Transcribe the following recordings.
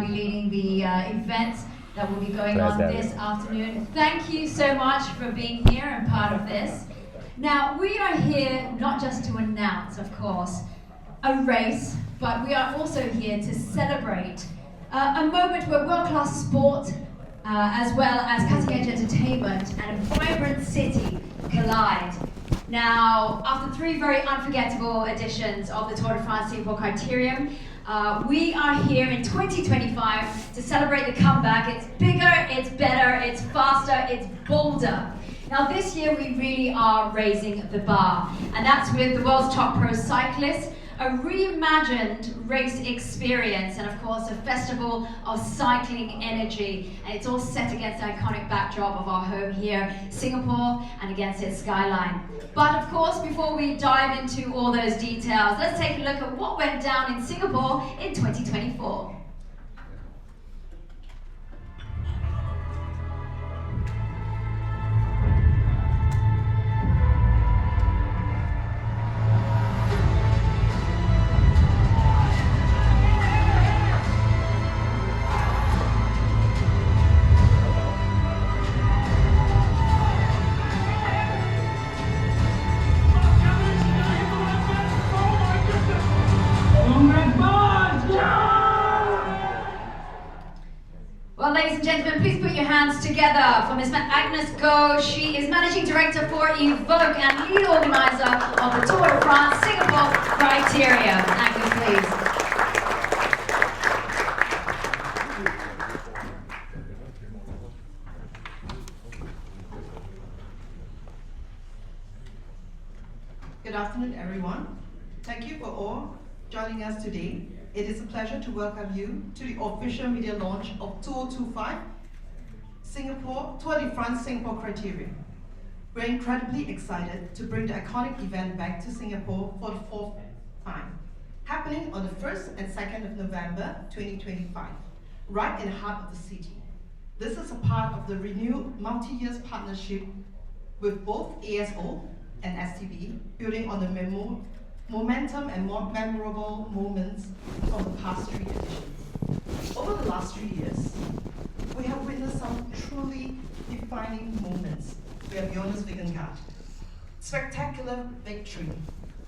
be leading the event that will be going on this afternoon. Thank you so much for being here and part of this. Now, we are here not just to announce, of course, a race, but we are also here to celebrate a moment where world-class sport, as well as cutting-edge entertainment and a vibrant city collide. Now, after 3 very unforgettable editions of the Tour de France Singapore Critérium, we are here in 2025 to celebrate the comeback. It's bigger, it's better, it's faster, it's bolder. Now this year we really are raising the bar, and that's with the world's top pro cyclists, a reimagined race experience, and of course a festival of cycling energy. And it's all set against the iconic backdrop of our home here, Singapore, and against its skyline. But of course, before we dive into all those details, let's take a look at what went down in Singapore in 2024. Well, ladies and gentlemen, please put your hands together for Ms. Agnes Goh. She is Managing Director for Evoke and lead organizer of the Tour de France Singapore Critérium. Agnes, please. Good afternoon, everyone. Thank you for all joining us today. It is a pleasure to welcome you to the official media launch of 2025 Singapore Tour de France Singapore Critérium. We're incredibly excited to bring the iconic event back to Singapore for the 4th time, happening on the 1st and 2nd of November 2025, right in the heart of the city. This is a part of the renewed multi-year partnership with both ASO and STB, building on the momentum and more memorable moments from the past 3 editions. Over the last 3 years, we have witnessed some truly defining moments. We have Jonas Vingegaard, spectacular victory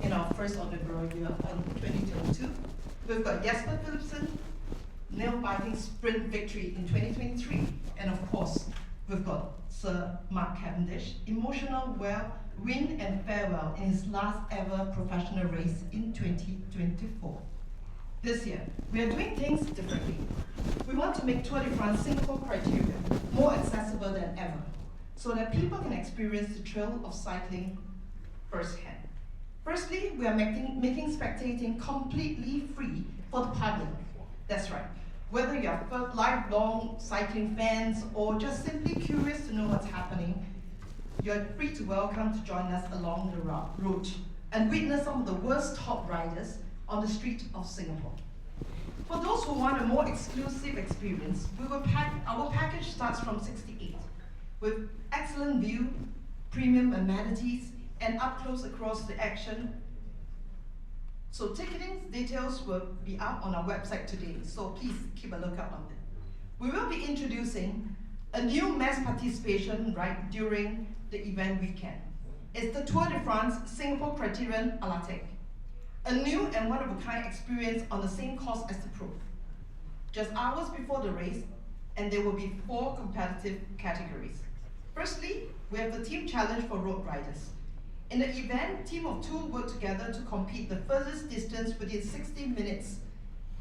in our first inaugural year in 2022. We've got Jasper Philipsen, nail-biting sprint victory in 2023. And of course, we've got Sir Mark Cavendish, emotional win and farewell in his last ever professional race in 2024. This year, we are doing things differently. We want to make Tour de France Singapore Critérium more accessible than ever, so that people can experience the thrill of cycling firsthand. Firstly, we are making spectating completely free for the public. That's right. Whether you are lifelong cycling fans or just simply curious to know what's happening, you're free to welcome to join us along the route and witness some of the world's top riders on the street of Singapore. For those who want a more exclusive experience, our package starts from 68 with excellent view, premium amenities, and up close across the action. So ticketing details will be up on our website today, so please keep a lookout on them. We will be introducing a new mass participation right during the event weekend. It's the Tour de France Singapore Critérium à la Tech, a new and one-of-a-kind experience on the same course as the Pro. Just hours before the race, and there will be 4 competitive categories. Firstly, we have the team challenge for road riders. In the event, team of 2 work together to compete the furthest distance within 60 minutes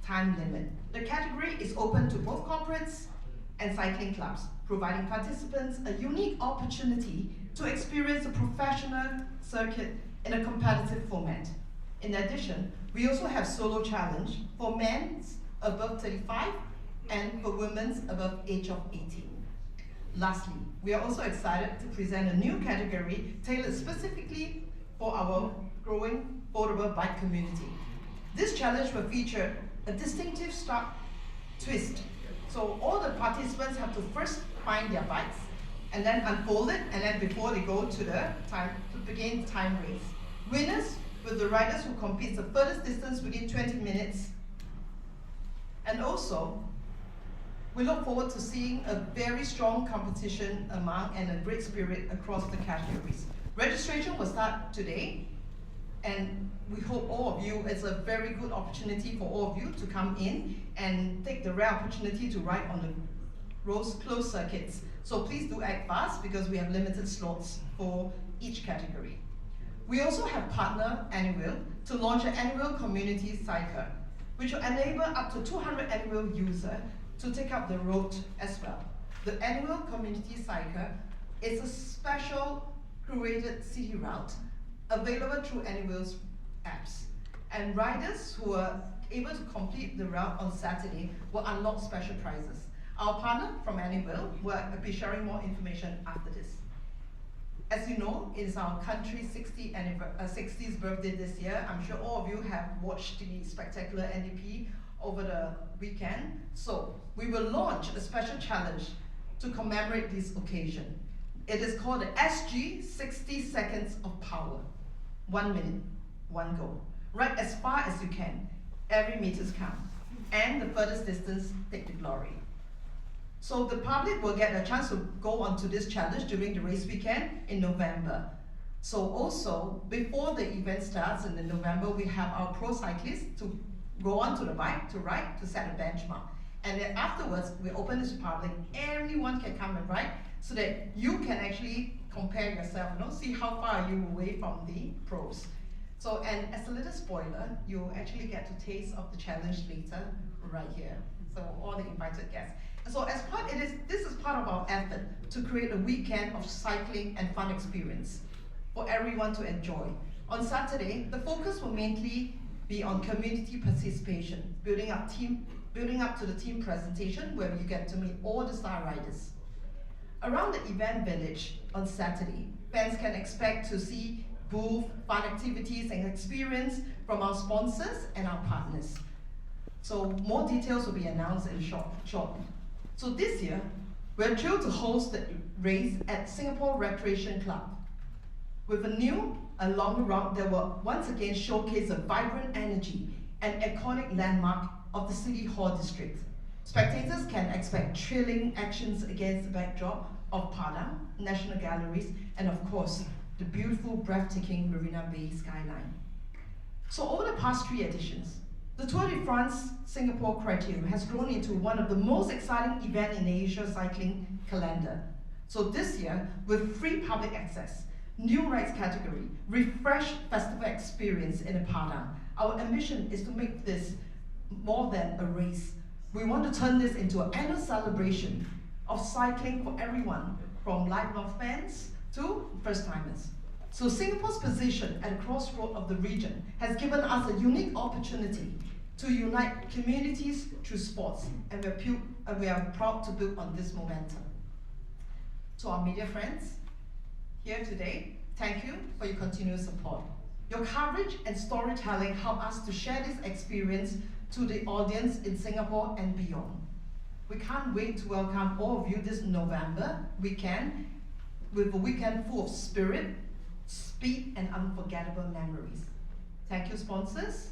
time limit. The category is open to both corporates and cycling clubs, providing participants a unique opportunity to experience a professional circuit in a competitive format. In addition, we also have solo challenge for men above 35 and for women above age of 18. Lastly, we are also excited to present a new category tailored specifically for our growing foldable bike community. This challenge will feature a distinctive start twist. So all the participants have to first find their bikes and then unfold it, and then before they go to begin the time race. Winners with the riders who complete the furthest distance within 20 minutes. And also, We look forward to seeing a very strong competition among and a great spirit across the categories. Registration will start today, and we hope all of you, it's a very good opportunity for all of you to come in and take the rare opportunity to ride on the road's closed circuits. So please do act fast because we have limited slots for each category. We also have partner Annual to launch an annual community cycle, which will enable up to 200 annual users to take up the road as well. The annual community cycle is a special curated city route available through Annual's apps. And riders who are able to complete the route on Saturday will unlock special prizes. Our partner from Annual will be sharing more information after this. As you know, it is our country's 60th birthday this year. I'm sure all of you have watched the spectacular NDP over the weekend. So we will launch a special challenge to commemorate this occasion. It is called the SG 60 Seconds of Power. 1 minute, one goal. Ride as far as you can. Every meter's count. And the furthest distance, take the glory. So the public will get a chance to go onto this challenge during the race weekend in November. So also, before the event starts in November, we have our pro cyclists to go onto the bike to ride to set a benchmark. And then afterwards, we open this to public. Anyone can come and ride so that you can actually compare yourself, see how far are you away from the pros. So, and as a little spoiler, you'll actually get to taste of the challenge later right here. So all the invited guests. So as part, this is part of our effort to create a weekend of cycling and fun experience for everyone to enjoy. On Saturday, the focus will mainly be on community participation, building up to the team presentation where you get to meet all the star riders. Around the event village on Saturday, fans can expect to see booth, fun activities and experience from our sponsors and our partners. So more details will be announced in shortly. So this year, we're thrilled to host the race at Singapore Recreation Club. With a new and longer route that will once again showcase the vibrant energy and iconic landmark of the City Hall district. Spectators can expect thrilling actions against the backdrop of Padang, National Galleries, and of course, the beautiful, breathtaking Marina Bay skyline. So over the past 3 editions, the Tour de France Singapore Critérium has grown into one of the most exciting events in the Asia cycling calendar. So this year, with free public access, new rides category, refreshed festival experience in the Padang, our ambition is to make this more than a race. We want to turn this into an annual celebration of cycling for everyone, from lifelong fans to first-timers. So Singapore's position at the crossroad of the region has given us a unique opportunity to unite communities through sports, and we are proud to build on this momentum. To our media friends here today, thank you for your continued support. Your coverage and storytelling help us to share this experience to the audience in Singapore and beyond. We can't wait to welcome all of you this November weekend with a weekend full of spirit, speed, and unforgettable memories. Thank you, sponsors,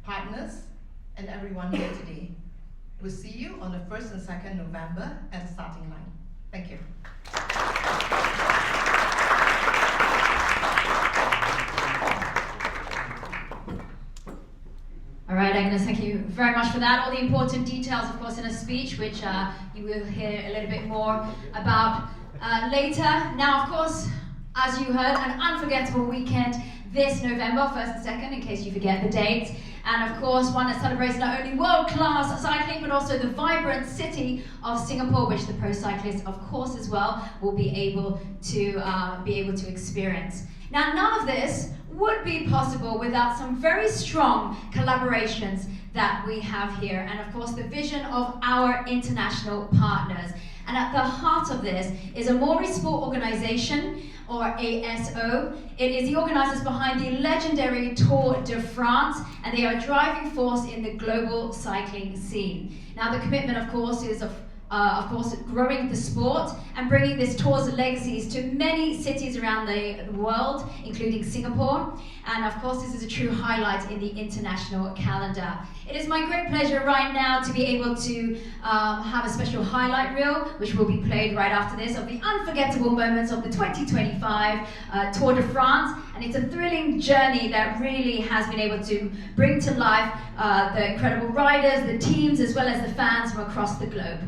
partners, and everyone here today. We'll see you on the 1st and 2nd November at the starting line. Thank you. All right, Agnes, thank you very much for that. All the important details, of course, in a speech, which you will hear a little bit more about later. Now, of course, as you heard, an unforgettable weekend this November, 1st and 2nd, in case you forget the dates. And of course, one that celebrates not only world-class cycling, but also the vibrant city of Singapore, which the pro cyclists, of course, as well, will be able to experience. Now, none of this would be possible without some very strong collaborations that we have here, and of course, the vision of our international partners. And at the heart of this is Amaury Sport Organization, or ASO. It is the organizers behind the legendary Tour de France, and they are a driving force in the global cycling scene. Now, the commitment, of course, is growing the sport and bringing this tour's legacies to many cities around the world, including Singapore. And of course, this is a true highlight in the international calendar. It is my great pleasure right now to be able to have a special highlight reel, which will be played right after this, of the unforgettable moments of the 2025 Tour de France. And it's a thrilling journey that really has been able to bring to life the incredible riders, the teams, as well as the fans from across the globe.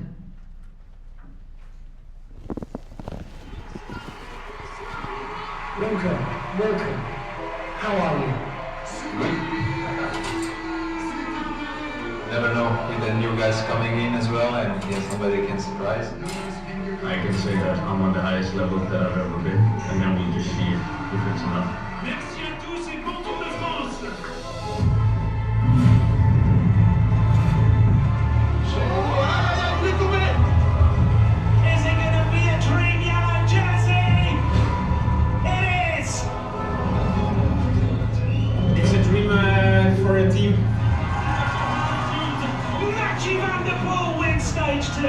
Welcome. How are you? Never know with the new guys coming in as well, and yes, nobody can surprise. I can say that I'm on the highest level that I've ever been, and then we'll just see if it's enough. Merci à tous et bon Tour de France! Is it going to be a dream yellow jersey? It is! It's a dream for a team. Mathieu van der Poel wins stage 2.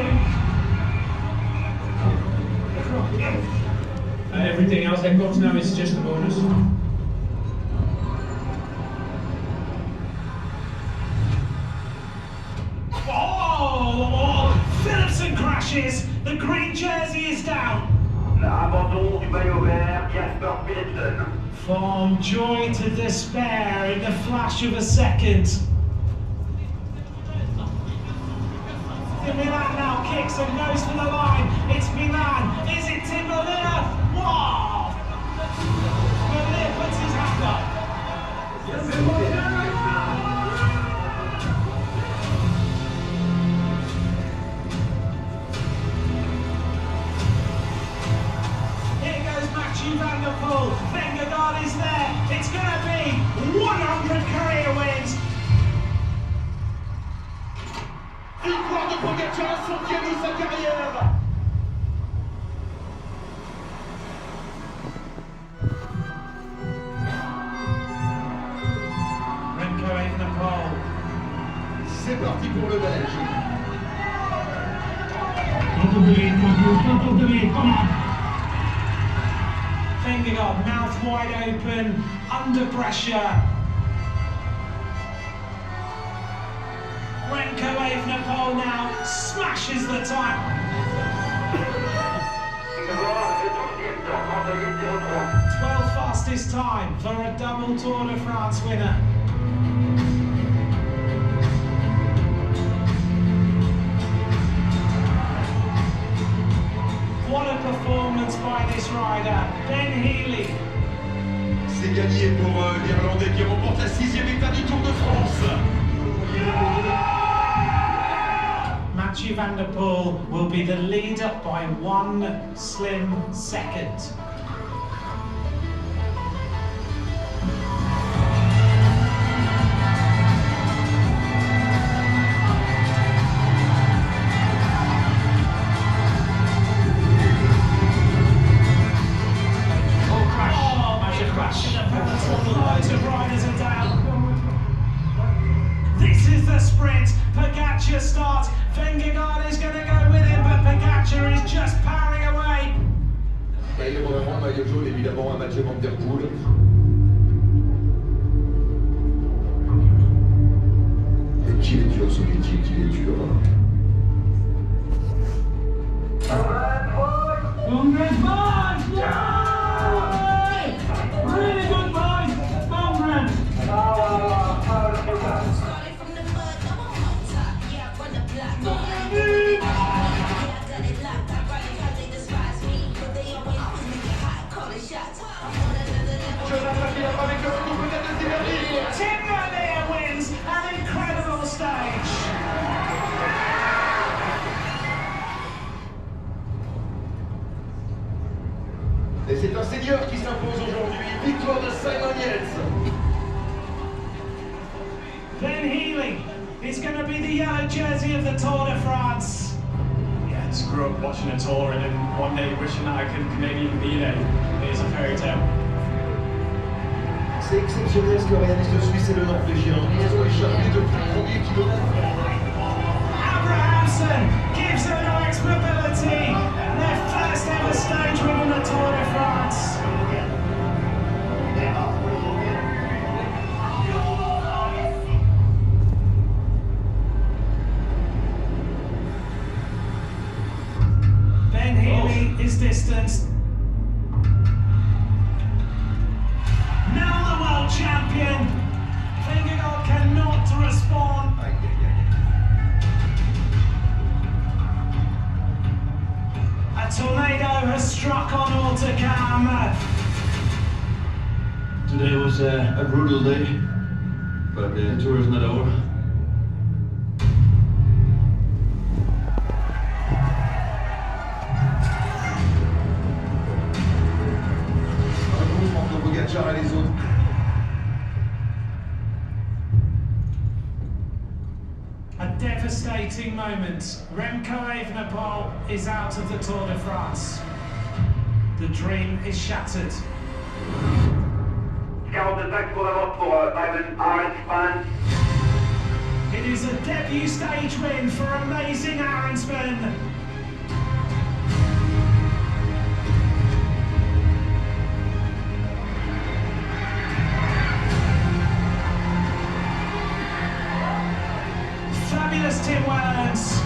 Everything else that comes now is just a bonus. Oh! Philipsen crashes. The green jersey is down. Abandon du maillot vert, Jasper Philipsen. From joy to despair in the flash of a second. Milan now kicks and goes for the line. It's Milan. Is it Tim Merlier? Wow! Merlier puts his hand up. Here goes Mathieu van der Poel. Vingegaard is there. It's going to be 100 career wins. Victoire de Pogacar, 100e de sa carrière. Remco Evenepoel. C'est parti pour le Belge. Vingegaard, mouth wide open, under pressure. Remco Evenepoel now smashes the time. 12th fastest time for a double Tour de France winner. What a performance by this rider, Ben Healy. C'est gagné pour l'Irlandais qui remporte la 6e étape du Tour de France. Mathieu van der Poel will be the leader by 1 slim second. Loads of riders are down. This is the sprint. Pogacar starts. Vingegaard is going to go with him, but Pogacar is just powering away. Il est vraiment un maillot jaune, évidemment, un Mathieu van der Poel. Et qu'il est dur ce métier, qu'il est dur. Really good boys. Bowman. Tim Merlier wins an incredible stage. Et c'est un seigneur qui s'impose aujourd'hui. Victoire de Simon Yates. Ben Healy is going to be the yellow jersey of the Tour de France. Yeah, I just grew up watching a tour and then one day wishing that I could maybe even be there. It is a fairy tale. C'est exceptionnel ce que réalise le Suisse et le Norvégien. Ils ont échappé depuis le premier kilomètre. Abrahamsen gives them Alex mobility. Their first ever stage win in the Tour de France. Healy is distanced. Now the world champion. Vingegaard cannot respond. A tornado has struck on Autocam. Today was a brutal day, but the tour is not over. Entre Pogacar et les autres. A devastating moment. Remco Evenepoel is out of the Tour de France. The dream is shattered. 45 pour l'avance pour Arensman. It is a debut stage win for amazing Arensman. Fabulous Tim Wellens.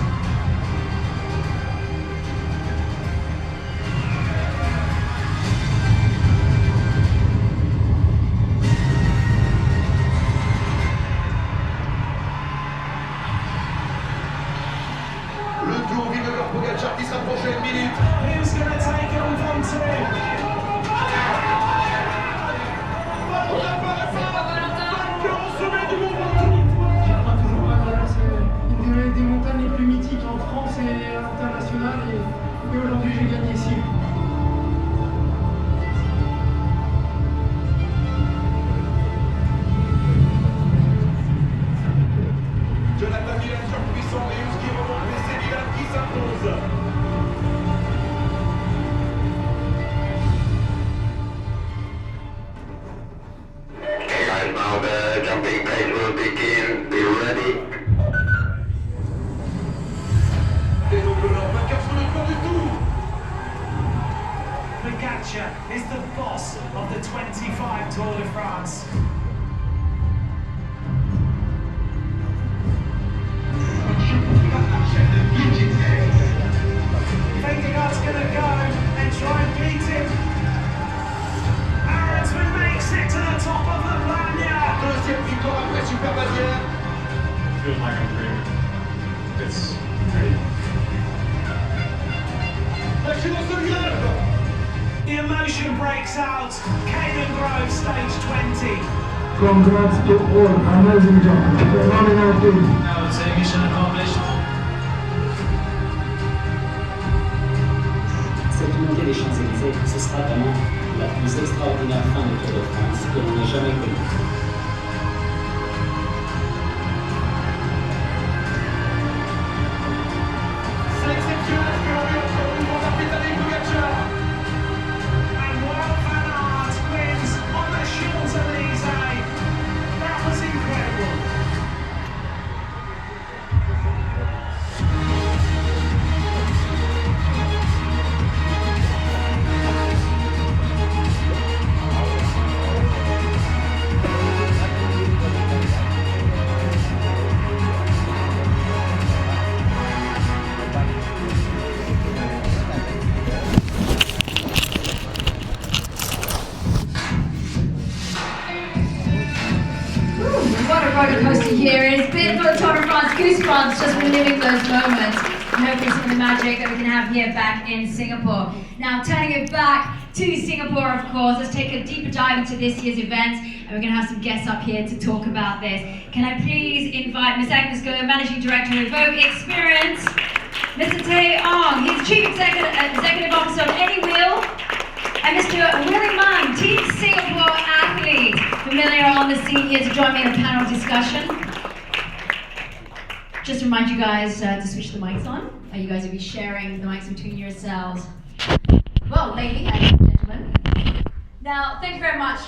Le tour Vingegaard-Pogacar qui s'approche à une minute. Who's going to take it on to? Une des montagnes les plus mythiques en France et à l'international et aujourd'hui j'ai gagné ici. Jonathan Milan surpuissant, Reus qui remonte, mais c'est Milan qui s'impose. Okay guys, now the jumping phase will begin. Be ready. Et donc le vainqueur sur le tour du tour. Pogacar is the boss of the 25 Tour de France. Vingegaard's gonna go and try and beat him. Arensman makes it to the top of the Blagnac. Deuxième victoire après Super Bavière. Feels like I'm dreaming. It's pretty. Lâchez dans ce virage. The emotion breaks out. Caden Grove, stage 20. Congrats to all, amazing job. Phenomenal team. I would say mission accomplished. Cette montée des Champs-Élysées, ce sera vraiment la plus extraordinaire fin de Tour de France que l'on ait jamais connue. C'est exceptionnel ce que l'on vit entre nous dans la pétale et Pogacar. And Wout van Aert wins on the Champs-Élysées. That was incredible. What a roller coaster year it has been for the Tour de France. Goosebumps just reliving those moments. And hopefully some of the magic that we can have here back in Singapore. Now turning it back to Singapore, of course, let's take a deeper dive into this year's event. And we're going to have some guests up here to talk about this. Can I please invite Ms. Agnes Goh, Managing Director of Evoke Experience, Mr. Tae Ong, he's Chief Executive Officer of Any Wheel, and Mr. Willie Munn, Team Singapore athlete, familiar on the scene here to join me in a panel discussion. Just to remind you guys to switch the mics on. You guys will be sharing the mics between yourselves. Well, ladies and gentlemen. Now, thank you very much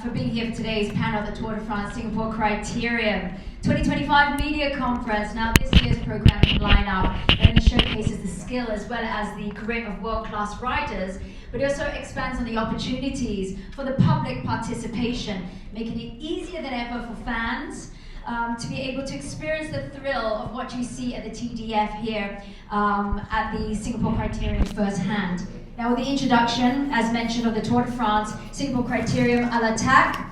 for being here for today's panel at the Tour de France Singapore Critérium 2025 Media Conference. Now, this year's programming lineup not only showcases the skill as well as the grit of world-class riders, but it also expands on the opportunities for the public participation, making it easier than ever for fans to be able to experience the thrill of what you see at the TDF here at the Singapore Critérium firsthand. Now with the introduction, as mentioned, of the Tour de France, Singapore Critérium à l'attaque,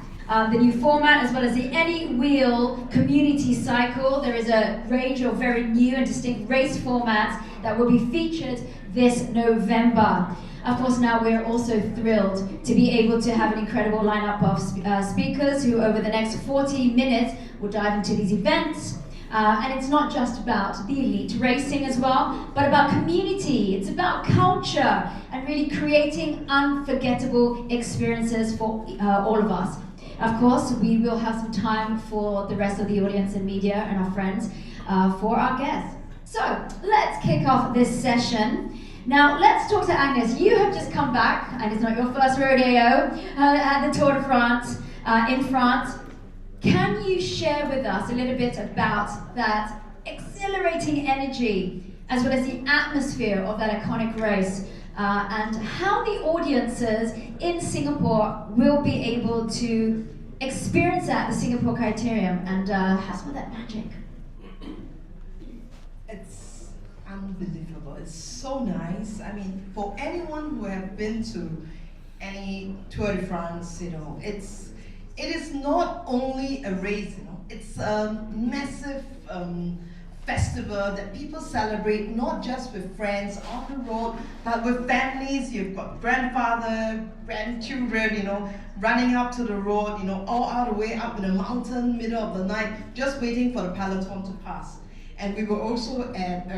the new format, as well as the any-wheel community cycle, there is a range of very new and distinct race formats that will be featured this November. Of course, now we're also thrilled to be able to have an incredible lineup of speakers who over the next 40 minutes will dive into these events. And it's not just about the elite racing as well, but about community, it's about culture, and really creating unforgettable experiences for all of us. Of course, we will have some time for the rest of the audience and media and our friends for our guests. So, let's kick off this session. Now, let's talk to Agnes. You have just come back, and it's not your first rodeo, at the Tour de France in France. Can you share with us a little bit about that exhilarating energy, as well as the atmosphere of that iconic race, and how the audiences in Singapore will be able to experience that, the Singapore Critérium, and have some of that magic? It's unbelievable. It's so nice. I mean, for anyone who have been to any Tour de France, you know, it is not only a race, you know, it's a massive festival that people celebrate, not just with friends on the road, but with families. You've got grandfather, grandchildren, you know, running up to the road, you know, all the way up in the mountain, middle of the night, just waiting for the peloton to pass. And we were also at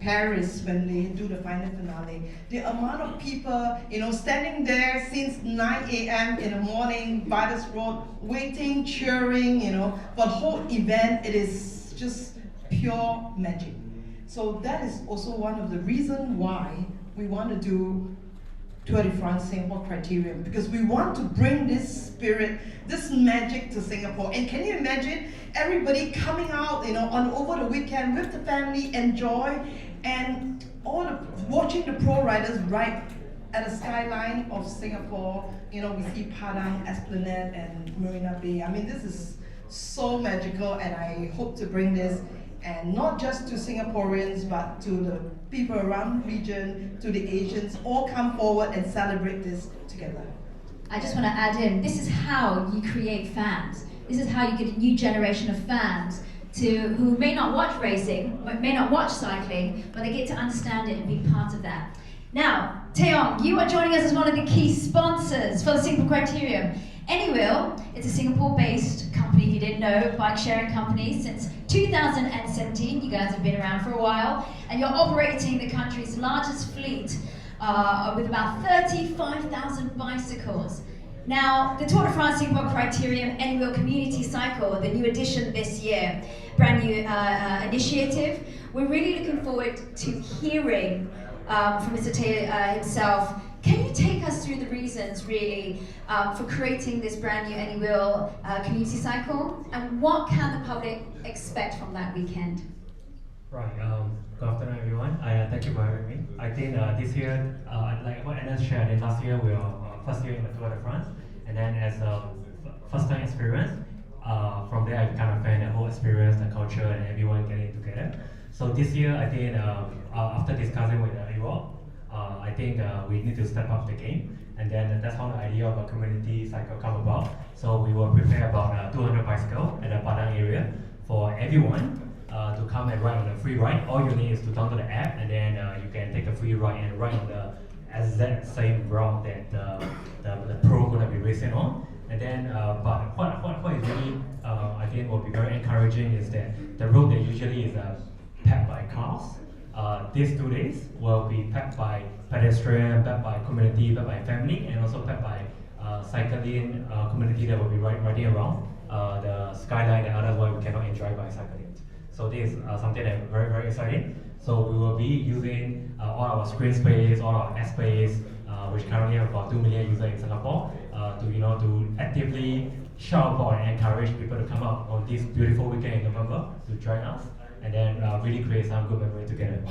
Paris when they do the final finale. The amount of people, you know, standing there since 9 a.m. in the morning by this road, waiting, cheering, you know, for the whole event, it is just pure magic. So that is also one of the reasons why we want to do Tour de France Singapore Critérium, because we want to bring this spirit, this magic to Singapore. And can you imagine everybody coming out, you know, on over the weekend with the family, enjoy, and watching the pro riders ride at the skyline of Singapore. You know, we see Padang, Esplanade, and Marina Bay. I mean, this is so magical, and I hope to bring this, and not just to Singaporeans, but to the people around the region, to the Asians, all come forward and celebrate this together. I just want to add in, this is how you create fans. This is how you get a new generation of fans who may not watch racing, may not watch cycling, but they get to understand it and be part of that. Now, Taeyong, you are joining us as one of the key sponsors for the Singapore Critérium. Anywheel, it's a Singapore-based company, if you didn't know, bike sharing company since 2017. You guys have been around for a while, and you're operating the country's largest fleet with about 35,000 bicycles. Now, the Tour de France Singapore Critérium Anywheel Community Cycle, the new edition this year, brand new initiative. We're really looking forward to hearing from Mr. Taylor himself. Can you take us through the reasons, really, for creating this brand new Anywheel community cycle, and what can the public expect from that weekend? Right. Good afternoon, everyone. Thank you for having me. I think this year, like what Anna shared, last year we were first year in the Tour de France, and then as a first-time experience, from there I kind of found the whole experience, the culture, and everyone getting together. So this year, I think after discussing with everyone, I think we need to step up the game, and then that's how the idea of a community cycle come about. So we will prepare about 200 bicycles at the Padang area for everyone to come and ride on a free ride. All you need is to download the app, and then you can take a free ride and ride on the exact same route that the pro gonna be racing on. And then, but what is really I think will be very encouraging is that the road that usually is packed by cars, these 2 days will be packed by pedestrian, packed by community, packed by family, and also packed by cycling community that will be riding around the skyline and otherwise we cannot enjoy by cycling. So this is something that very, very exciting. So we will be using all our screen space, all our app space, which currently have about 2 million users in Singapore, to actively shout about and encourage people to come out on this beautiful weekend in November to join us, and then really create some good memory together.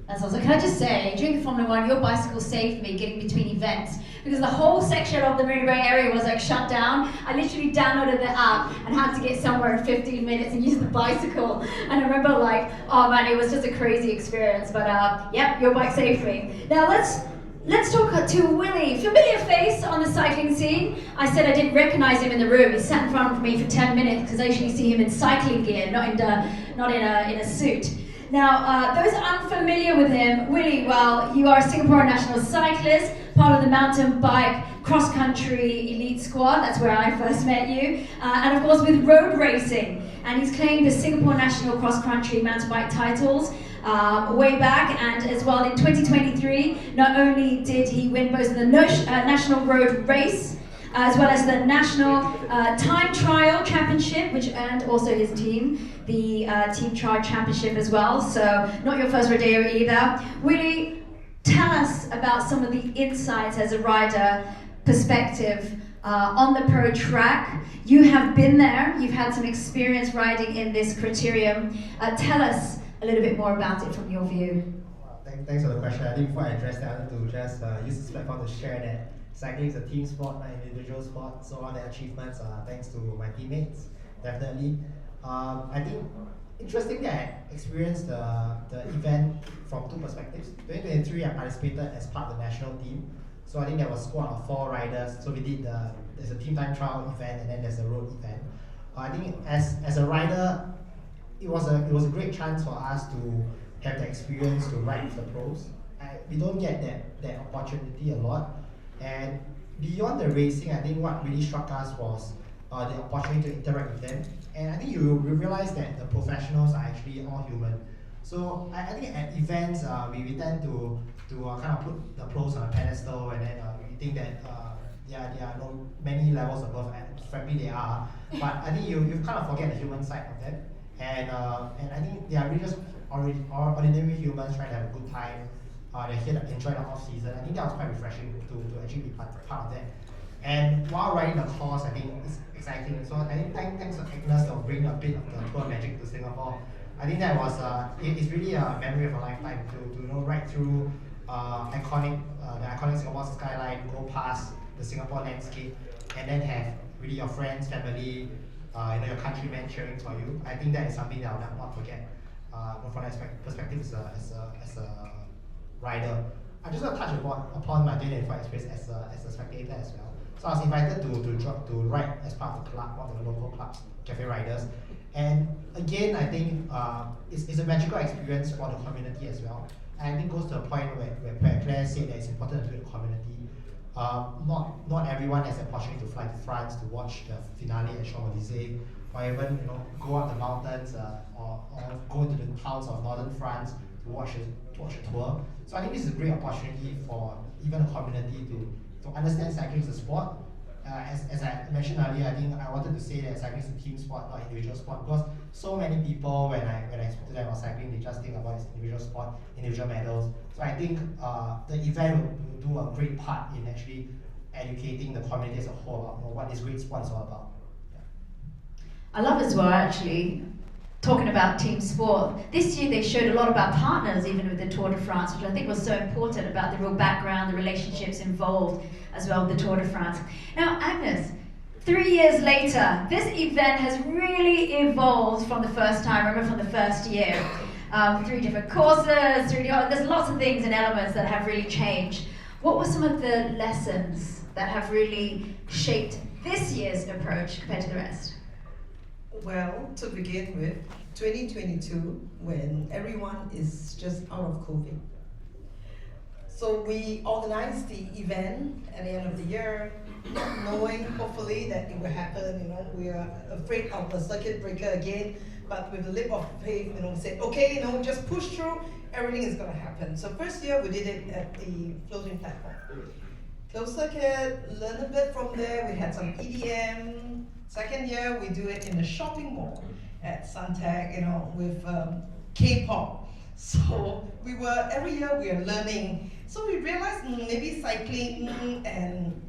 That's awesome. Can I just say, during the Formula One, your bicycle saved me getting between events because the whole section of the Marina Bay area was like shut down. I literally downloaded the app and had to get somewhere in 15 minutes and use the bicycle. And I remember like, oh man, it was just a crazy experience. But yep, your bike saved me. Now let's talk to Willie. Familiar face on the cycling scene. I said I didn't recognize him in the room. He sat in front of me for 10 minutes because I usually see him in cycling gear, not in a suit. Now, those unfamiliar with him, Willie, well, you are a Singapore national cyclist, part of the mountain bike cross-country elite squad. That's where I first met you. And of course with road racing. And he's claimed the Singapore national cross-country mountain bike titles way back, and as well in 2023, not only did he win both the national road race as well as the national time trial championship, which earned also his team the team trial championship as well. So not your first rodeo either. Willie, tell us about some of the insights as a rider perspective on the pro track. You have been there, you've had some experience riding in this Critérium. Tell us a little bit more about it from your view. Thanks for the question. I think before I address that, I want to just use this platform to share that cycling is a team sport, not an individual sport. So all the achievements are thanks to my teammates, definitely. I think interestingly, I experienced the event from two perspectives. 2023, I participated as part of the national team. So I think there was a squad of 4 riders. So we did there's a team time trial event and then there's a road event. I think as a rider, it was a great chance for us to have the experience to ride with the pros. We don't get that opportunity a lot. And beyond the racing, I think what really struck us was the opportunity to interact with them. And I think you realize that the professionals are actually all human. So I think at events, we tend to kind of put the pros on a pedestal, and then we think that there are many levels above, and frankly they are. But I think you kind of forget the human side of them. And I think they are really just ordinary humans trying to have a good time. They're here to enjoy the off season. I think that was quite refreshing to actually be part of that. And while riding the course, I think it's exciting. So I think thanks to Agnes for bringing a bit of the tour magic to Singapore. I think that was it's really a memory of a lifetime to ride through the iconic Singapore skyline, go past the Singapore landscape, and then have really your friends, family, your countrymen cheering for you. I think that is something that I'll not forget. From that perspective as a rider. I just want to touch upon my 2024 experience as a spectator as well. So I was invited to ride as part of the club, one of the local clubs, Cafe Riders. And again, I think it's a magical experience for the community as well. And I think it goes to a point where Claire said that it's important to build a community. Not everyone has the opportunity to fly to France to watch the finale at Champs-Élysées, or even go up the mountains or go to the towns of northern France to watch a tour. So I think this is a great opportunity for even a community to understand cycling as a sport. As I mentioned earlier, I think I wanted to say that cycling is a team sport, not individual sport, because so many people, when I speak to them about cycling, they just think about it as individual sport, individual medals. So I think the event will do a great part in actually educating the community as a whole about what this great sport is all about. Yeah. I love as well, actually, talking about team sport. This year they showed a lot about partners, even with the Tour de France, which I think was so important, about the real background, the relationships involved as well with the Tour de France. Now, Agnes, 3 years later, this event has really evolved from the first time, I remember from the first year. 3 different courses, there's lots of things and elements that have really changed. What were some of the lessons that have really shaped this year's approach compared to the rest? Well, to begin with, 2022, when everyone is just out of COVID. So we organized the event at the end of the year, not knowing hopefully that it will happen. We are afraid of the circuit breaker again, but with a leap of faith, we said, okay, just push through, everything is going to happen. So first year we did it at the floating platform. Closed circuit, learn a bit from there, we had some EDM. Second year, we do it in a shopping mall at Suntec, with K-pop. So every year we are learning. So we realized maybe cycling and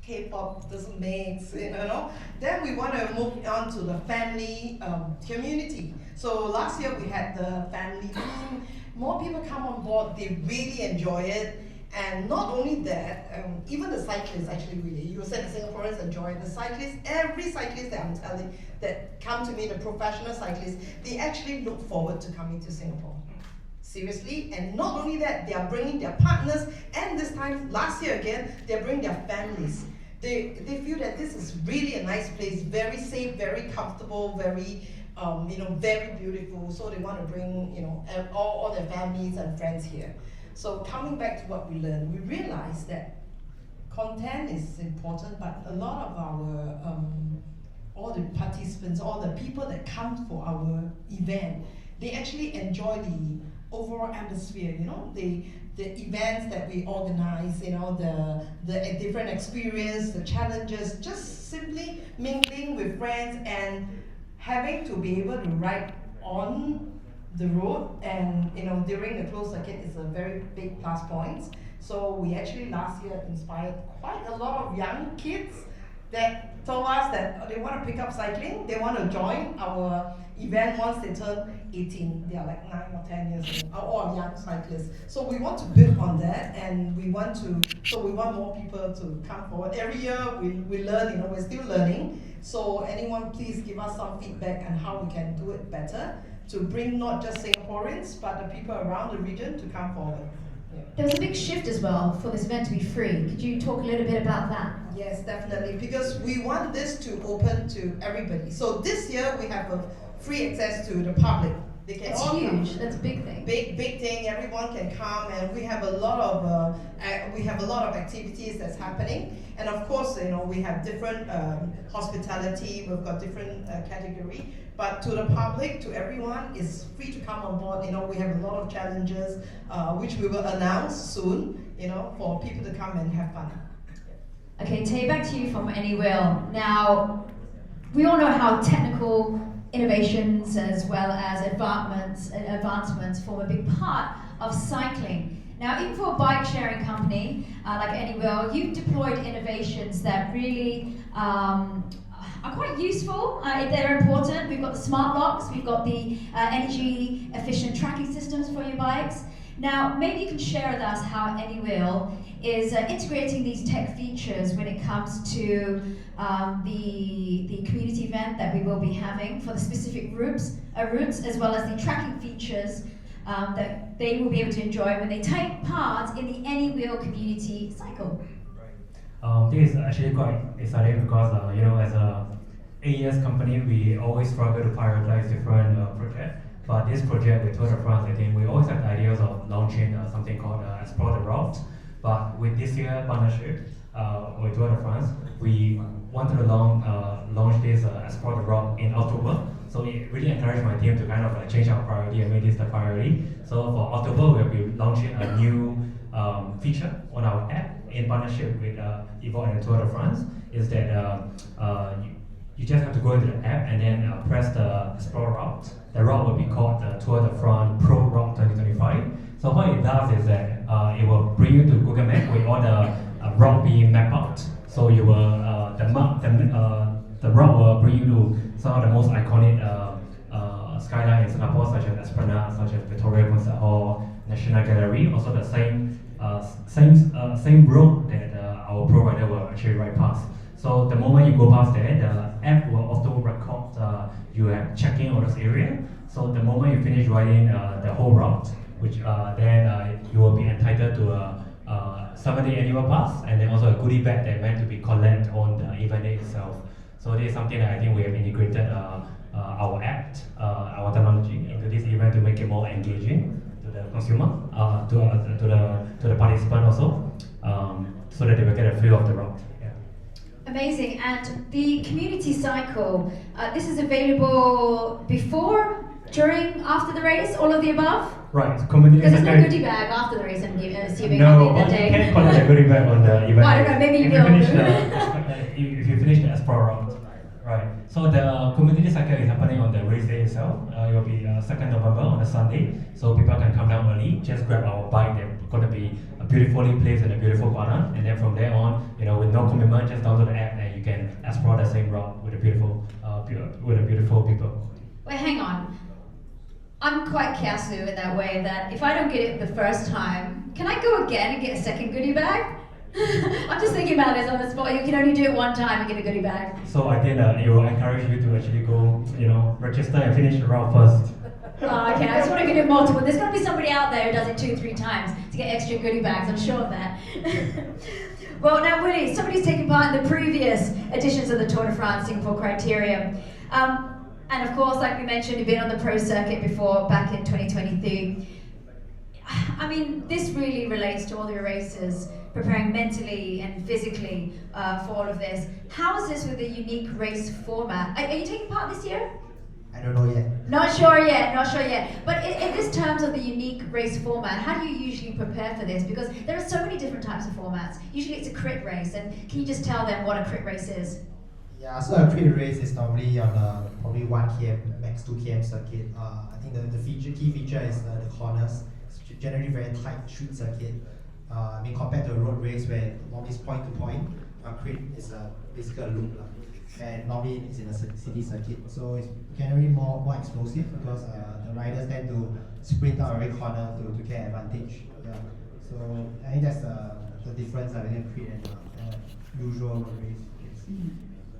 K-pop doesn't mix, Then we want to move on to the family community. So last year we had the family theme. More people come on board, they really enjoy it. And not only that, even the cyclists actually really, you said the Singaporeans enjoy it. The cyclists, every cyclist that I'm telling, that come to me, the professional cyclists, they actually look forward to coming to Singapore. Seriously, and not only that, they are bringing their partners, and this time, last year again, they're bringing their families. They feel that this is really a nice place, very safe, very comfortable, very very beautiful. So they want to bring all their families and friends here. So coming back to what we learned, we realized that content is important, but a lot of our all the participants, all the people that come for our event, they actually enjoy the overall atmosphere. The events that we organize, the different experience, the challenges, just simply mingling with friends and having to be able to ride on the road and during the closed circuit is a very big plus point. So we actually last year inspired quite a lot of young kids that told us that they want to pick up cycling, they want to join our event once they turn 18. They are like 9 or 10 years old, all young cyclists. So we want to build on that, and we want more people to come forward. Every year we learn, we're still learning. So anyone please give us some feedback on how we can do it better to bring not just Singaporeans, but the people around the region to come forward. Yeah. There was a big shift as well for this event to be free. Could you talk a little bit about that? Yes, definitely, because we want this to open to everybody. So this year we have a free access to the public. They can It's all huge. come. That's a big thing. Big thing. Everyone can come, and we have a lot of activities that's happening. And of course, we have different hospitality. We've got different category. But to the public, to everyone, it's free to come on board. We have a lot of challenges, which we will announce soon. For people to come and have fun. Okay, Tay, back to you from Anywheel. Now, we all know how technical innovations as well as advancements form a big part of cycling. Now, even for a bike sharing company like Anywheel, you've deployed innovations that really are quite useful. They're important. We've got the smart locks, we've got the energy efficient tracking systems for your bikes. Now, maybe you can share with us how Anywheel is integrating these tech features when it comes to the community event that we will be having for the specific routes, as well as the tracking features that they will be able to enjoy when they take part in the Anywheel community cycle. This is actually quite exciting because, as a AES company, we always struggle to prioritize different projects. But this project with Tour de France, I think we always have ideas of launching something called Explore the Route. But with this year partnership with Tour de France, we wanted to launch this Explore the Route in October. So it really encouraged my team to kind of change our priority and make this the priority. So for October, we'll be launching a new feature on our app in partnership with Evo and Tour de France. Is that you just have to go into the app and then press the Explore Route. The route will be called the Tour de France Pro Route 2025. So what it does is that it will bring you to Google Maps with all the route being mapped out. So you will the route will bring you to some of the most iconic skyline in Singapore, such as Esplanade, such as Victoria Concert Hall, National Gallery. Also the same road that our pro rider will actually ride past. So the moment you go past there, the app will auto record you have checked in all those areas. So the moment you finish riding the whole route, which then you will be entitled to a 7-day annual pass, and then also a goodie bag that meant to be collected on the event day itself. So this is something that I think we have integrated our app, our technology into this event to make it more engaging to the consumer, to the participant also, so that they will get a feel of the route. Amazing. And the community cycle, this is available before, during, after the race, all of the above? Right. Because there's no goodie bag after the race, I'm assuming. No, the day. you can't collect a goodie bag on the event. Well, I don't know, maybe you will. If you finish the Explore route. Right. So the community cycle is happening on the race day itself. It will be 2nd November on a Sunday. So people can come down early, just grab our bike. They're going to be beautifully placed in a beautiful corner. And then from there on, with no commitment, just download the app and you can explore the same route with a beautiful people. Wait, hang on. I'm quite kiasu in that way that if I don't get it the first time, can I go again and get a second goodie bag? I'm just thinking about this on the spot. You can only do it one time and get a goodie bag. So I think it will encourage you to actually go, register and finish the route first. Oh, okay, I just want to do multiple. There's going to be somebody out there who does it 2-3 times to get extra goodie bags, I'm sure of that. Well, now Willie, somebody's taken part in the previous editions of the Tour de France Singapore Critérium. And of course, like we mentioned, you've been on the pro circuit before, back in 2023. I mean, this really relates to all the racers preparing mentally and physically for all of this. How is this with a unique race format? Are you taking part this year? I don't know yet. Not sure yet. But in this terms of the unique race format, how do you usually prepare for this? Because there are so many different types of formats. Usually it's a crit race, and can you just tell them what a crit race is? Yeah, so a crit race is normally on a probably 1 km, max 2 km circuit. I think the key feature is the corners. It's generally very tight street circuit. Compared to a road race where normally it's point to point, a crit is basically a loop. And normally it's in a city circuit, so it's generally more explosive because the riders tend to sprint out every corner to get advantage. Yeah. So I think that's the difference between a crit and usual road race.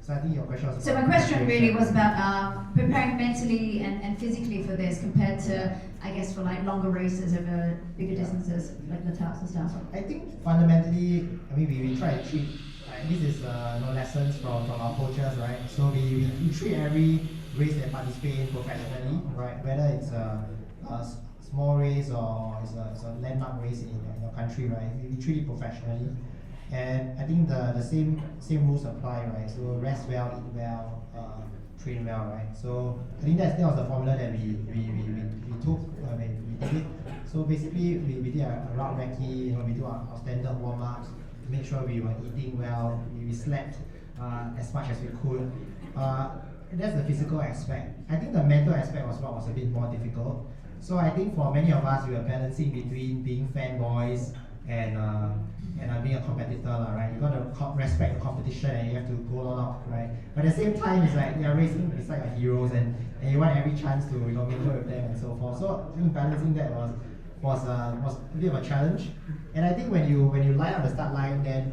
So I think your question was. So my question really was about preparing mentally and physically for this compared to, I guess, for like longer races over bigger distances like the Taps and stuff. I think fundamentally, we try to treat. This is lessons from our coaches, right? So we treat every race that participate in professionally, right? Whether it's a small race or it's a landmark race in your country, right? We treat it professionally, and I think the same rules apply, right? So rest well, eat well, train well, right? So I think that was the formula that we took when we did it. So basically, we did a route recce, we do our standard warm-ups. Make sure we were eating well, we slept as much as we could. That's the physical aspect. I think the mental aspect was what was a bit more difficult. So I think for many of us, we were balancing between being fanboys and being a competitor, right? You got to respect the competition and you have to go all out, right? But at the same time, it's like you're racing beside your heroes and you want every chance to mingle with them and so forth. So I think balancing that was a bit of a challenge. And I think when you line up the start line, then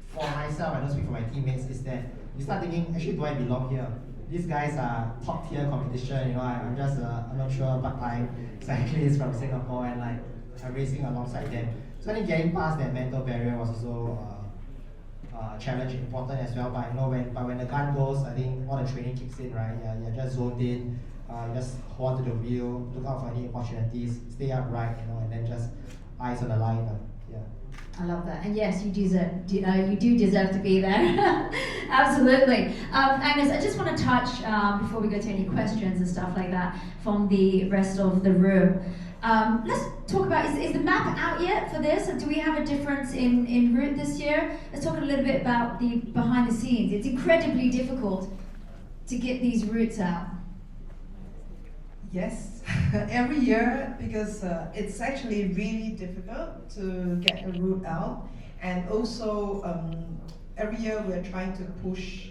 for myself, I don't speak for my teammates, is that you start thinking, actually, do I belong here? These guys are top tier competition, I'm just I'm not sure part-time cyclist from Singapore and I'm racing alongside them. So I think getting past that mental barrier was also challenge important as well. But when the gun goes, I think all the training kicks in, right? You're just zoned in. Just hold on to the wheel, look out for any opportunities, stay upright, and then just eyes on the line. Yeah. I love that, and yes, you do deserve to be there. Absolutely. Agnes, I just want to touch before we go to any questions and stuff like that from the rest of the room. Let's talk about, is the map out yet for this? Do we have a difference in route this year? Let's talk a little bit about the behind the scenes. It's incredibly difficult to get these routes out. Yes, every year, because it's actually really difficult to get a route out, and also every year we're trying to push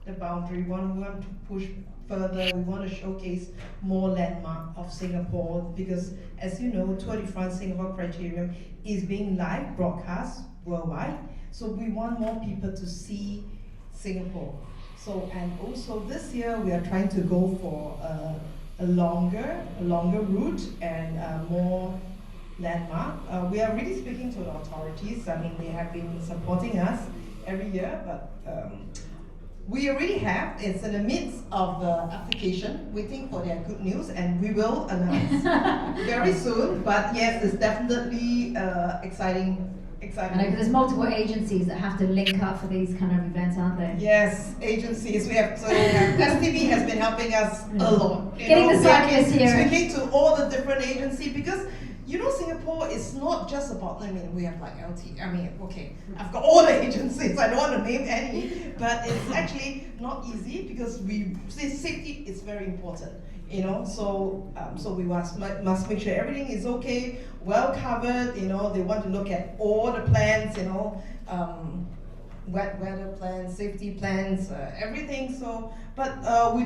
the boundary. We want to push further. We want to showcase more landmark of Singapore, because as you know, Tour de France Singapore Critérium is being live broadcast worldwide. So we want more people to see Singapore. So, and also this year we are trying to go for a longer route and more landmark. We are really speaking to the authorities. They have been supporting us every year, but we already have. It's in the midst of the application, waiting for their good news, and we will announce very soon. But yes, it's definitely exciting. I know, because there's multiple agencies that have to link up for these kind of events, aren't there? Yes, agencies. We have STB has been helping us a lot. Getting the cyclists here. Speaking to all the different agencies, because Singapore is not just about, we have LT. I've got all the agencies. I don't want to name any, but it's actually not easy because safety is very important. So we must make sure everything is okay, well covered. They want to look at all the plans. wet weather plans, safety plans, everything. So, but we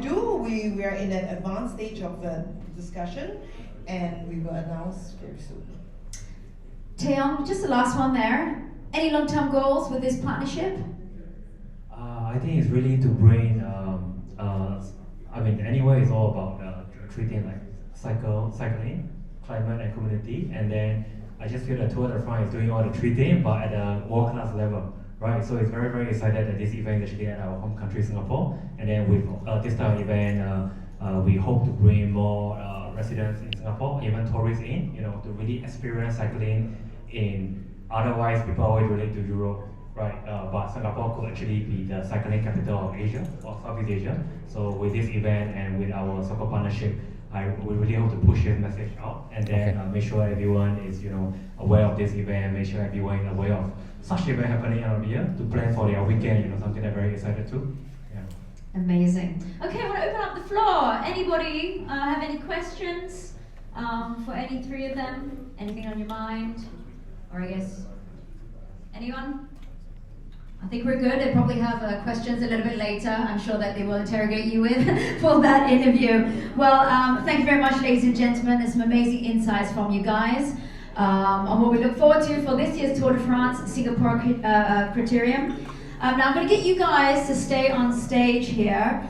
are in an advanced stage of the discussion, and we will announce very soon. Taeyong, just the last one there. Any long-term goals with this partnership? I think it's really to bring, anyway, it's all about treating like cycling, climate and community, and then I just feel that Tour de France is doing all the treating, but at a world-class level, right? So it's very, very excited that this event is actually at our home country, Singapore, and then with this type of event, we hope to bring more residents in Singapore, even tourists in, to really experience cycling in, otherwise people always relate to Europe, right? But Singapore could actually be the cycling capital of Asia, or Southeast Asia. So with this event and with our soccer partnership, we really hope to push this message out, and then make sure everyone is aware of this event, make sure everyone is aware of such event happening every year to plan for their weekend, something they're very excited to. Yeah. Amazing. Okay, I want to open up the floor. Anybody have any questions for any three of them? Anything on your mind? Or I guess, anyone? I think we're good. They probably have questions a little bit later. I'm sure that they will interrogate you with for that interview. Well, thank you very much, ladies and gentlemen. There's some amazing insights from you guys on what we look forward to for this year's Tour de France Singapore Critérium. Now I'm going to get you guys to stay on stage here.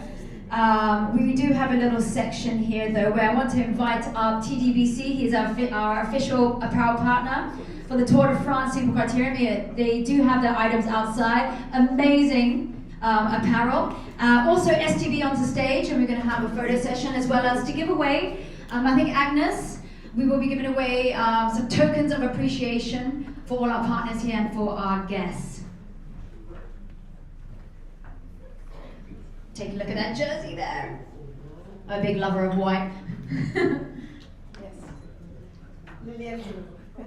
We do have a little section here though where I want to invite TDBC. He's our official apparel partner for the Tour de France Singapore Critérium. They do have their items outside. Amazing apparel. Also STB onto stage, and we're going to have a photo session as well as to give away. I think Agnes, we will be giving away some tokens of appreciation for all our partners here and for our guests. Take a look at that jersey there. I'm a big lover of white. Yes. Lillian. Of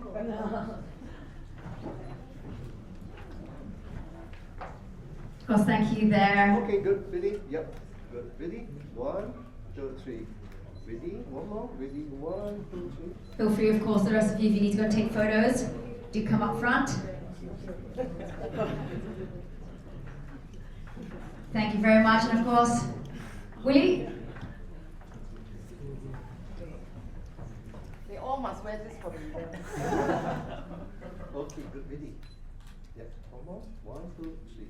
course, thank you there. Okay, good. Ready? Yep. Good. Ready? 1, 2, 3. Ready? One more. Ready? 1, 2, 3. Feel free, of course, the rest of you, if you need to go take photos, do come up front. Thank you very much, and of course, Willie. They all must wear this for the event. Okay, good. Ready? Yeah. One more. 1, 2, 3.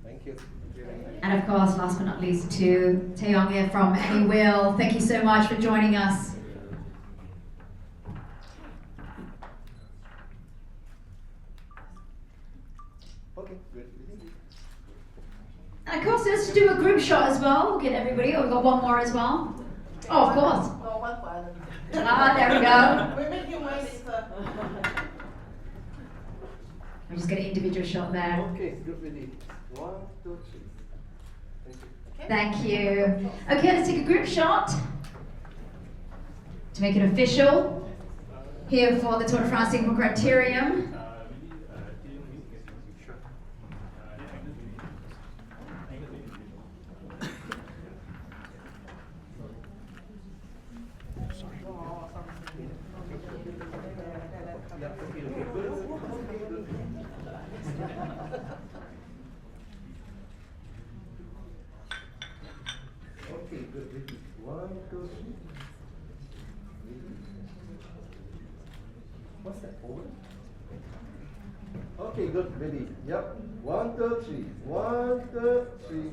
Thank you. And of course, last but not least, to Taeyong here from Any Will. Thank you so much for joining us. Okay, good. And of course, let's do a group shot as well. We'll get everybody. Oh, we've got one more as well. Oh, of course. Oh, one for Alan. There we go. We'll make you one later. We'll just get an individual shot there. Okay, good. Ready? 1, 2, 3. Thank you. Okay, let's take a group shot to make it official here for the Tour de France Singapore Critérium. Okay, good. Ready? 1, 2, 3. What's that for? Okay, good. Ready? Yep. 1, 2, 3. 1, 2, 3.